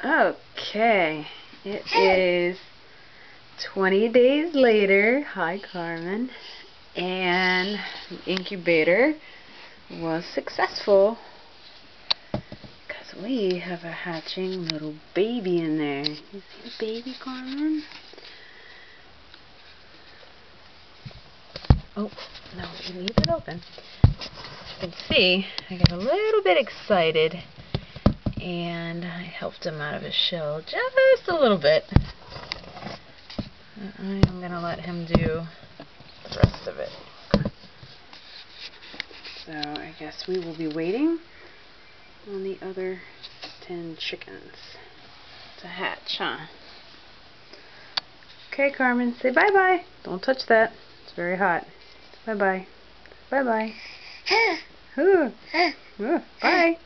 Okay, it is 20 days later. Hi, Carmen. And the incubator was successful because we have a hatching little baby in there. You see the baby, Carmen? Oh, no, we leave it open. You can see I got a little bit excited and I helped him out of his shell just a little bit. I'm going to let him do the rest of it. So I guess we will be waiting on the other 10 chickens to hatch, huh? Okay, Carmen, say bye-bye. Don't touch that. It's very hot. Bye-bye. Bye-bye. Bye.